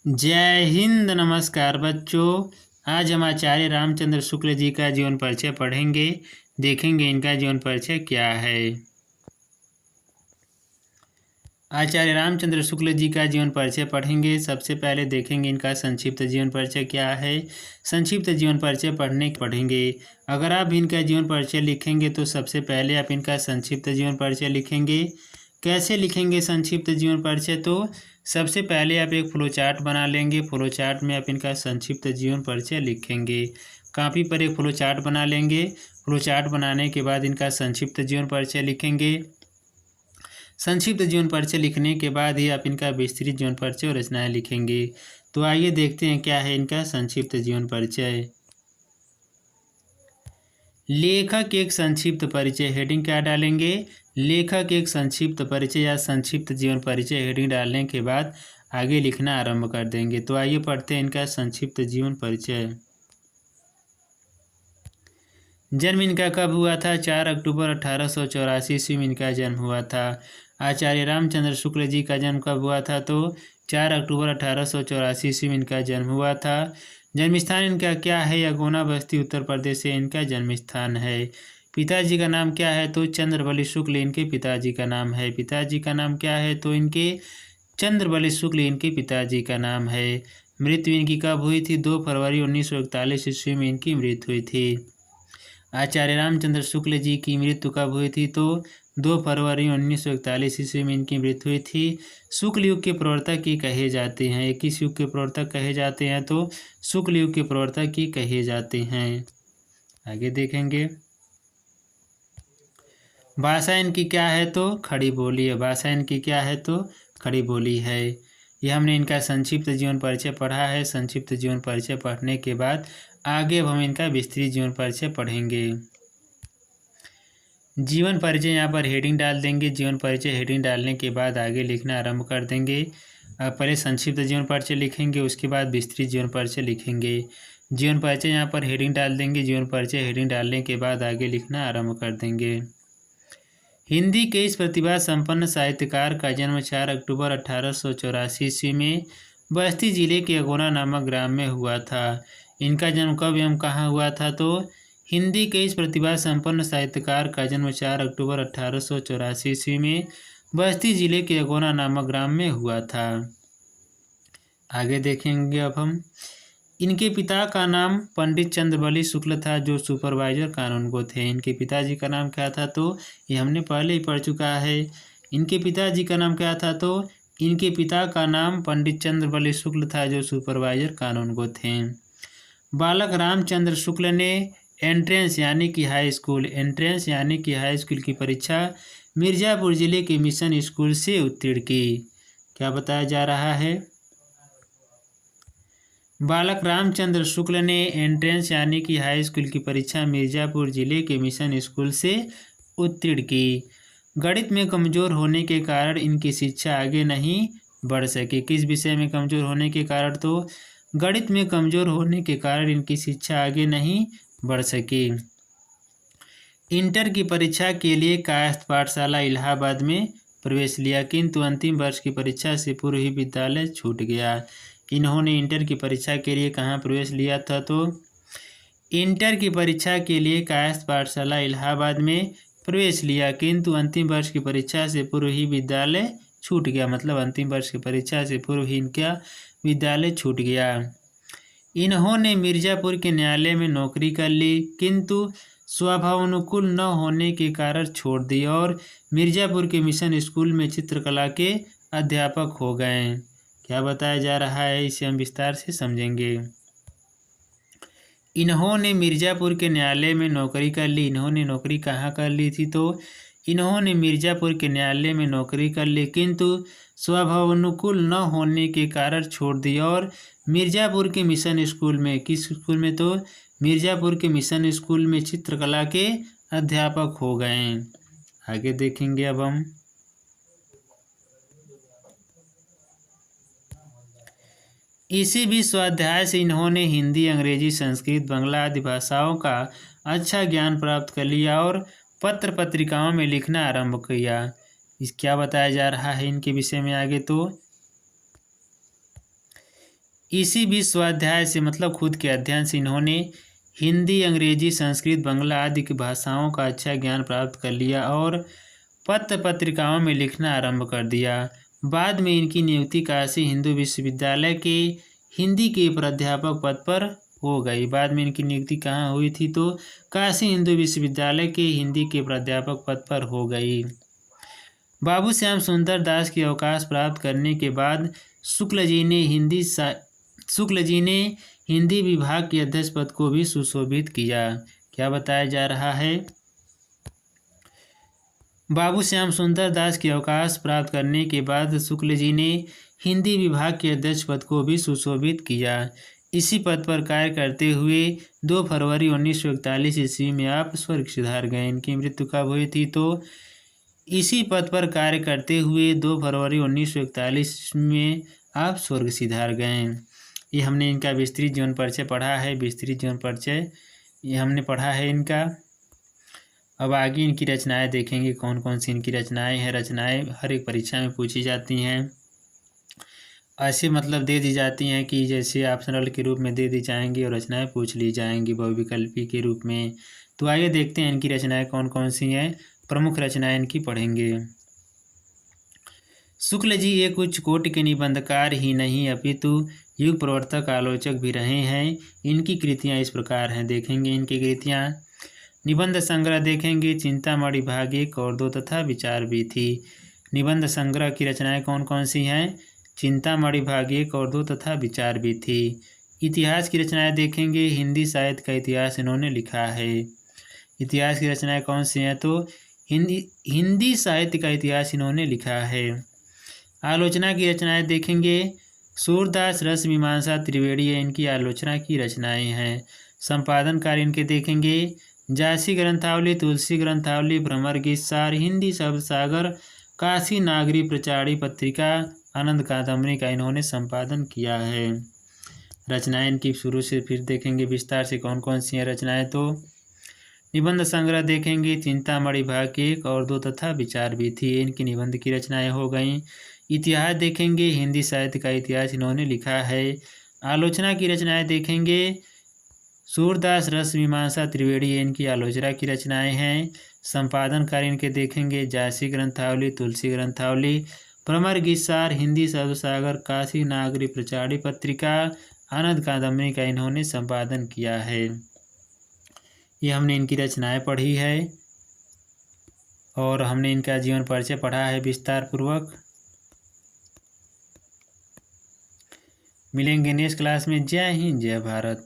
जय हिंद। नमस्कार बच्चों। आज हम आचार्य रामचंद्र शुक्ल जी का जीवन परिचय पढ़ेंगे। देखेंगे इनका जीवन परिचय क्या है। आचार्य रामचंद्र शुक्ल जी का जीवन परिचय पढ़ेंगे। सबसे पहले देखेंगे इनका संक्षिप्त जीवन परिचय क्या है। संक्षिप्त जीवन परिचय पढ़ेंगे। अगर आप इनका जीवन परिचय लिखेंगे तो सबसे पहले आप इनका संक्षिप्त जीवन परिचय लिखेंगे। कैसे लिखेंगे संक्षिप्त जीवन परिचय? तो सबसे पहले आप एक फ्लो चार्ट बना लेंगे। फ्लो चार्ट में आप इनका संक्षिप्त जीवन परिचय लिखेंगे। कापी पर एक फ्लो चार्ट बना लेंगे। फ्लो चार्ट बनाने के बाद इनका संक्षिप्त जीवन परिचय लिखेंगे। संक्षिप्त जीवन परिचय लिखने के बाद ही आप इनका विस्तृत जीवन परिचय और रचनाएं लिखेंगे। तो आइए देखते हैं क्या है इनका संक्षिप्त जीवन परिचय। लेखक एक संक्षिप्त परिचय हेडिंग क्या डालेंगे? लेखक एक संक्षिप्त परिचय या संक्षिप्त जीवन परिचय हेडिंग डालने के बाद आगे लिखना आरंभ कर देंगे। तो आइए पढ़ते हैं इनका संक्षिप्त जीवन परिचय। जन्म इनका कब हुआ था? 4 अक्टूबर 1884 ईस्वी में इनका जन्म हुआ था। आचार्य रामचंद्र शुक्ल जी का जन्म कब हुआ था? तो 4 अक्टूबर 1884 ईस्वी में इनका जन्म हुआ था। जन्म स्थान इनका क्या है? यगोना बस्ती उत्तर प्रदेश से इनका जन्म स्थान है। पिताजी का नाम क्या है? तो चंद्रबली शुक्ल इनके पिताजी का नाम है। पिताजी का नाम क्या है? तो इनके चंद्रबली शुक्ल इनके पिताजी का नाम है। मृत्यु इनकी कब हुई थी? 2 फरवरी 1941 ईस्वी में इनकी मृत्यु हुई थी। आचार्य रामचंद्र शुक्ल जी की मृत्यु कब हुई थी? तो 2 फरवरी 1941 ईस्वी में इनकी मृत्यु हुई थी। शुक्ल युग के प्रवर्तक ही कहे जाते हैं। किस युग के प्रवर्तक कहे जाते हैं? तो शुक्ल युग के प्रवर्तक ही कहे जाते हैं। आगे देखेंगे। भाषा इनकी क्या है? तो खड़ी बोली है। भाषा इनकी क्या है? तो खड़ी बोली है। यह हमने इनका संक्षिप्त जीवन परिचय पढ़ा है। संक्षिप्त जीवन परिचय पढ़ने के बाद आगे अब हम इनका विस्तृत जीवन परिचय पढ़ेंगे। जीवन परिचय यहाँ पर हेडिंग डाल देंगे। जीवन परिचय हेडिंग डालने के बाद आगे लिखना आरंभ कर देंगे। पहले संक्षिप्त जीवन परिचय लिखेंगे, उसके बाद विस्तृत जीवन परिचय लिखेंगे। जीवन परिचय यहाँ पर हेडिंग डाल देंगे। जीवन परिचय हेडिंग डालने के बाद आगे लिखना आरंभ कर देंगे। हिंदी के इस प्रतिभा संपन्न साहित्यकार का जन्म 4 अक्टूबर 1884 ईस्वी में बस्ती जिले के अगोना नामक ग्राम में हुआ था। इनका जन्म कब एवं कहाँ हुआ था? तो हिंदी के इस प्रतिभा संपन्न साहित्यकार का जन्म 4 अक्टूबर 1884 ईस्वी में बस्ती जिले के अगोना नामक ग्राम में हुआ था। आगे देखेंगे अब हम। इनके पिता का नाम पंडित चंद्रबली शुक्ल था, जो सुपरवाइजर कानून को थे। इनके पिताजी का नाम क्या था? तो ये हमने पहले ही पढ़ चुका है। इनके पिताजी का नाम क्या था? तो इनके पिता का नाम पंडित चंद्रबली शुक्ल था, जो सुपरवाइजर कानून को थे। बालक रामचंद्र शुक्ल ने एंट्रेंस यानी कि हाई स्कूल की परीक्षा मिर्ज़ापुर जिले के मिशन स्कूल से उत्तीर्ण की। क्या बताया जा रहा है? बालक रामचंद्र शुक्ल ने एंट्रेंस यानी कि हाई स्कूल की परीक्षा मिर्ज़ापुर जिले के मिशन स्कूल से उत्तीर्ण की। गणित में कमज़ोर होने के कारण इनकी शिक्षा आगे नहीं बढ़ सकी। किस विषय में कमज़ोर होने के कारण? तो गणित में कमज़ोर होने के कारण इनकी शिक्षा आगे नहीं बढ़ सकी। इंटर की परीक्षा के लिए कायस्थ पाठशाला इलाहाबाद में प्रवेश लिया, किंतु अंतिम वर्ष की परीक्षा से पूर्व ही विद्यालय छूट गया। इन्होंने इंटर की परीक्षा के लिए कहाँ प्रवेश लिया था? तो इंटर की परीक्षा के लिए कायस्थ पाठशाला इलाहाबाद में प्रवेश लिया, किंतु अंतिम वर्ष की परीक्षा से पूर्व ही विद्यालय छूट गया। मतलब अंतिम वर्ष की परीक्षा से पूर्व ही इनका विद्यालय छूट गया। इन्होंने मिर्ज़ापुर के न्यायालय में नौकरी कर ली, किंतु स्वभावानुकूल न होने के कारण छोड़ दी और मिर्ज़ापुर के मिशन स्कूल में चित्रकला के अध्यापक हो गए। क्या बताया जा रहा है, इसे हम विस्तार से समझेंगे। इन्होंने मिर्ज़ापुर के न्यायालय में नौकरी कर ली। इन्होंने नौकरी कहाँ कर ली थी? तो इन्होंने मिर्ज़ापुर के न्यायालय में नौकरी कर ली, किंतु स्वभावानुकूल न होने के कारण छोड़ दी और मिर्ज़ापुर के मिशन स्कूल में, किस स्कूल में? तो मिर्ज़ापुर के मिशन स्कूल में चित्रकला के अध्यापक हो गए। आगे देखेंगे अब हम। इसी भी स्वाध्याय से इन्होंने हिंदी, अंग्रेजी, संस्कृत, बांग्ला आदि भाषाओं का अच्छा ज्ञान प्राप्त कर लिया और पत्र पत्रिकाओं में लिखना आरंभ किया। इस क्या बताया जा रहा है इनके विषय में आगे? तो इसी विश्वाध्याय से मतलब खुद के अध्ययन से इन्होंने हिंदी, अंग्रेजी, संस्कृत, बांग्ला आदि की भाषाओं का अच्छा ज्ञान प्राप्त कर लिया और पत्र पत्रिकाओं में लिखना आरंभ कर दिया। बाद में इनकी नियुक्ति काशी हिंदू विश्वविद्यालय के हिंदी के प्राध्यापक पद पर हो गई। बाद में इनकी नियुक्ति कहाँ हुई थी? तो काशी हिंदू विश्वविद्यालय के हिंदी के प्राध्यापक पद पर हो गई। बाबू श्याम सुंदर दास के अवकाश प्राप्त करने के बाद शुक्ल जी ने हिंदी विभाग के अध्यक्ष पद को भी सुशोभित किया। क्या बताया जा रहा है? बाबू श्याम सुंदर दास के अवकाश प्राप्त करने के बाद शुक्ल जी ने हिंदी विभाग के अध्यक्ष पद को भी सुशोभित किया। इसी पद पर कार्य करते हुए 2 फरवरी 1941 ईस्वी में आप स्वर्ग सिधार गए। इनकी मृत्यु कब हुई थी? तो इसी पद पर कार्य करते हुए 2 फरवरी 1941 में आप स्वर्ग सिधार गए। ये हमने इनका विस्तृत जीवन परिचय पढ़ा है। विस्तृत जीवन परिचय ये हमने पढ़ा है इनका। अब आगे इनकी रचनाएं देखेंगे, कौन कौन सी इनकी रचनाएं हैं। रचनाएं हर एक परीक्षा में पूछी जाती हैं। ऐसे मतलब दे दी जाती हैं कि जैसे ऑप्शनल के रूप में दे दी जाएंगी और रचनाएं पूछ ली जाएंगी बहुविकल्पी के रूप में। तो आइए देखते हैं इनकी रचनाएं कौन कौन सी हैं। प्रमुख रचनाएं इनकी पढ़ेंगे। शुक्ल जी एक उच्च कोटि के निबंधकार ही नहीं अपितु युग प्रवर्तक आलोचक भी रहे हैं। इनकी कृतियां इस प्रकार हैं, देखेंगे इनकी कृतियां। निबंध संग्रह देखेंगे, चिंतामणि भाग 1 और 2 तथा विचार भी थी। निबंध संग्रह की रचनाएं कौन कौन सी हैं? चिंतामणि भाग 1 और 2 तथा विचार भी थी। इतिहास की रचनाएं देखेंगे, हिंदी साहित्य का इतिहास इन्होंने लिखा है। इतिहास की रचनाएं कौन सी हैं? तो हिंदी साहित्य का इतिहास इन्होंने लिखा है। आलोचना की रचनाएं देखेंगे, सूरदास, रस मीमांसा, त्रिवेणी इनकी आलोचना की रचनाएं हैं। संपादन कार्य इनके देखेंगे, जासी ग्रंथावली, तुलसी ग्रंथावली, भ्रमर गीत सार, हिंदी शब्द सागर, काशी नागरी प्रचारी पत्रिका, आनंद कादम्बरी का इन्होंने संपादन किया है। रचनाएं इनकी शुरू से फिर देखेंगे विस्तार से कौन कौन सी हैं रचनाएं। तो निबंध संग्रह देखेंगे, चिंतामणि भाग 1 और 2 तथा विचार भी थी। इनकी निबंध की रचनाएं हो गई। इतिहास देखेंगे, हिंदी साहित्य का इतिहास इन्होंने लिखा है। आलोचना की रचनाएं देखेंगे, सूरदास, रस मीमांसा, त्रिवेणी इनकी आलोचना की रचनाएं हैं। संपादन कार्य इनके देखेंगे, जासी ग्रंथावली, तुलसी ग्रंथावली, भ्रमर गीत सार, हिंदी शब्द सागर, काशी नागरी प्रचारी पत्रिका, आनंद कादम्बरी का इन्होंने संपादन किया है। ये हमने इनकी रचनाएं पढ़ी है और हमने इनका जीवन परिचय पढ़ा है विस्तार पूर्वक। मिलेंगे नेक्स्ट क्लास में। जय हिंद, जय भारत।